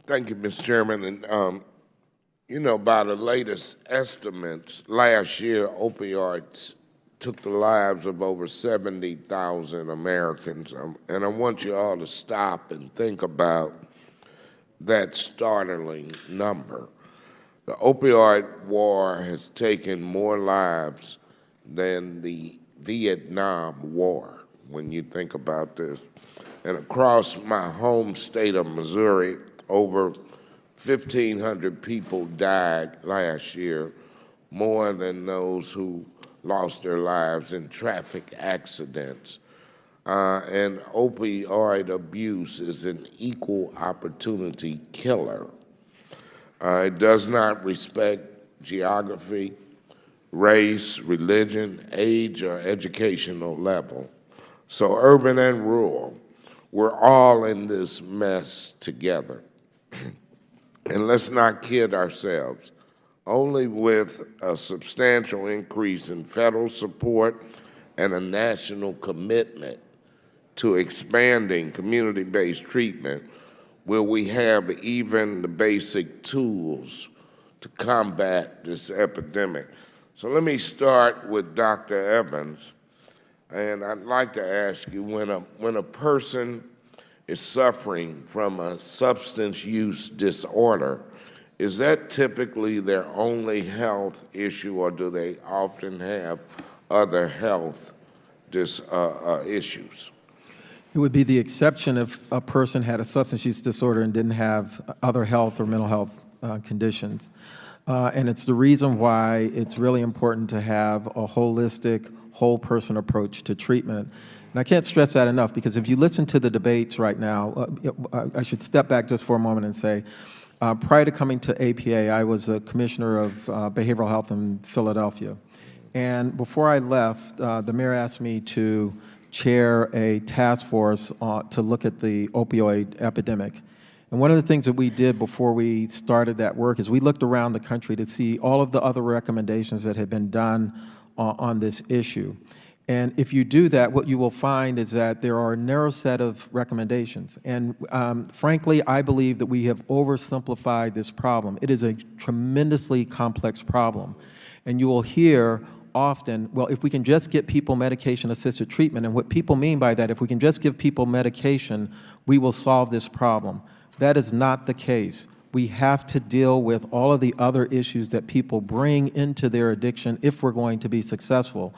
Thank you, Mr. Chairman. And, by the latest estimates, last year opioids took the lives of over 70,000 Americans. And I want you all to stop and think about that startling number. The opioid war has taken more lives than the Vietnam War, when you think about this. And across my home state of Missouri, over 1,500 people died last year, more than those who lost their lives in traffic accidents. And opioid abuse is an equal opportunity killer. It does not respect geography, race, religion, age, or educational level. So urban and rural, we're all in this mess together. And let's not kid ourselves. Only with a substantial increase in federal support and a national commitment to expanding community-based treatment will we have even the basic tools to combat this epidemic. So let me start with Dr. Evans, and I'd like to ask you, when a person is suffering from a substance use disorder, is that typically their only health issue, or do they often have other health issues? It would be the exception if a person had a substance use disorder and didn't have other health or mental health conditions. And it's the reason why it's really important to have a holistic, whole person approach to treatment. And I can't stress that enough, because if you listen to the debates right now, I should step back just for a moment and say, prior to coming to APA, I was a commissioner of behavioral health in Philadelphia. And before I left, the mayor asked me to chair a task force to look at the opioid epidemic. And one of the things that we did before we started that work is we looked around the country to see all of the other recommendations that had been done on this issue. And if you do that, what you will find is that there are a narrow set of recommendations. And frankly, I believe that we have oversimplified this problem. It is a tremendously complex problem. And you will hear often, well, if we can just get people medication-assisted treatment, and what people mean by that, if we can just give people medication, we will solve this problem. That is not the case. We have to deal with all of the other issues that people bring into their addiction if we're going to be successful.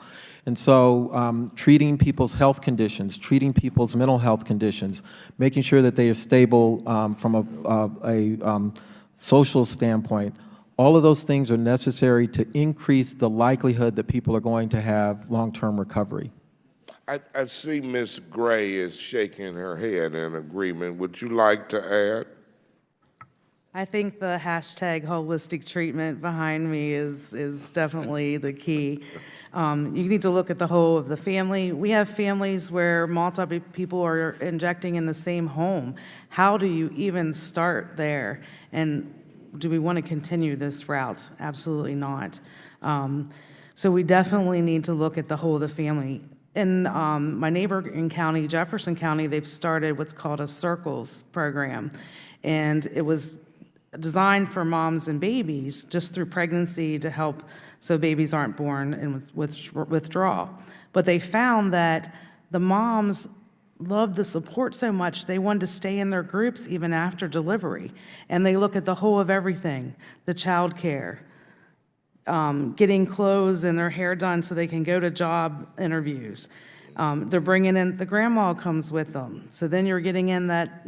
And so treating people's health conditions, treating people's mental health conditions, making sure that they are stable from a social standpoint, all of those things are necessary to increase the likelihood that people are going to have long-term recovery. I see Ms. Gray is shaking her head in agreement. Would you like to add? I think the hashtag holistic treatment behind me is definitely the key. You need to look at the whole of the family. We have families where multiple people are injecting in the same home. How do you even start there? And do we want to continue this route? Absolutely not. So we definitely need to look at the whole of the family. In my neighboring county, Jefferson County, they've started what's called a Circles program. And it was designed for moms and babies just through pregnancy to help so babies aren't born in withdrawal. But they found that the moms loved the support so much they wanted to stay in their groups even after delivery. And they look at the whole of everything, the child care, getting clothes and their hair done so they can go to job interviews. They're bringing in, the grandma comes with them. So then you're getting in that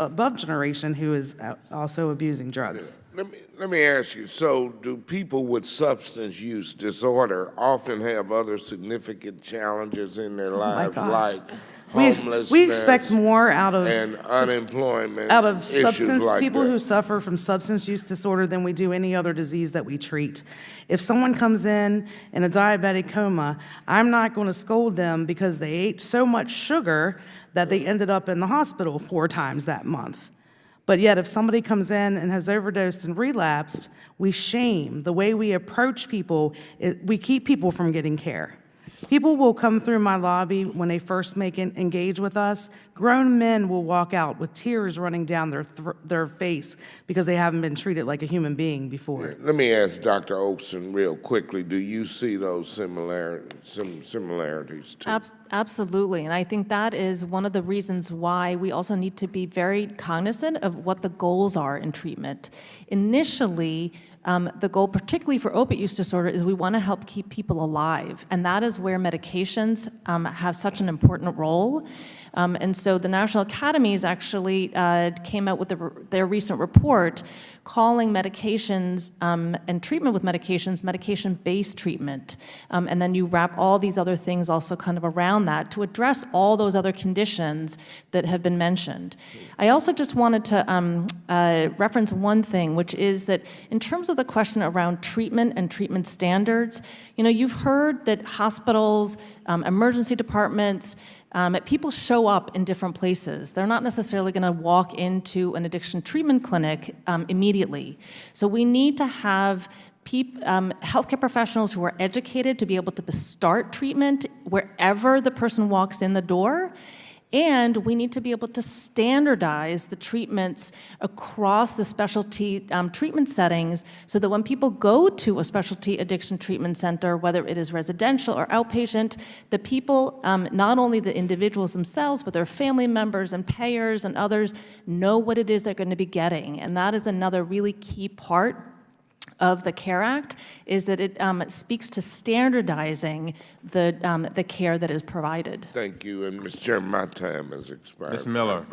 above generation who is also abusing drugs. Let me ask you, so do people with substance use disorder often have other significant challenges in their lives, like homelessness? We expect more out of and unemployment, out of substance like people that. who suffer from substance use disorder than we do any other disease that we treat. If someone comes in a diabetic coma, I'm not going to scold them because they ate so much sugar that they ended up in the hospital 4 times that month. But yet, if somebody comes in and has overdosed and relapsed, we shame. The way we approach people, we keep people from getting care. People will come through my lobby when they first engage with us, Grown men will walk out with tears running down their face because they haven't been treated like a human being before. Let me ask Dr. Olson real quickly, do you see those similarities too? Absolutely, and I think that is one of the reasons why we also need to be very cognizant of what the goals are in treatment. Initially, the goal, particularly for opiate use disorder, is we want to help keep people alive, and that is where medications have such an important role. And so the National Academies actually came out with their recent report calling medications and treatment with medications medication-based treatment. And then you wrap all these other things also kind of around that to address all those other conditions that have been mentioned. I also just wanted to reference one thing, which is that in terms of the question around treatment and treatment standards, you know, you've heard that hospitals, emergency departments, people show up in different places. They're not necessarily going to walk into an addiction treatment clinic immediately. So we need to have healthcare professionals who are educated to be able to start treatment wherever the person walks in the door. And we need to be able to standardize the treatments across the specialty treatment settings so that when people go to a specialty addiction treatment center, whether it is residential or outpatient, the people, not only the individuals themselves, but their family members and payers and others know what it is they're going to be getting. And that is another really key part of the CARE Act, is that it speaks to standardizing the care that is provided. Thank you, and Mr. Chairman, my time has expired. Ms. Miller.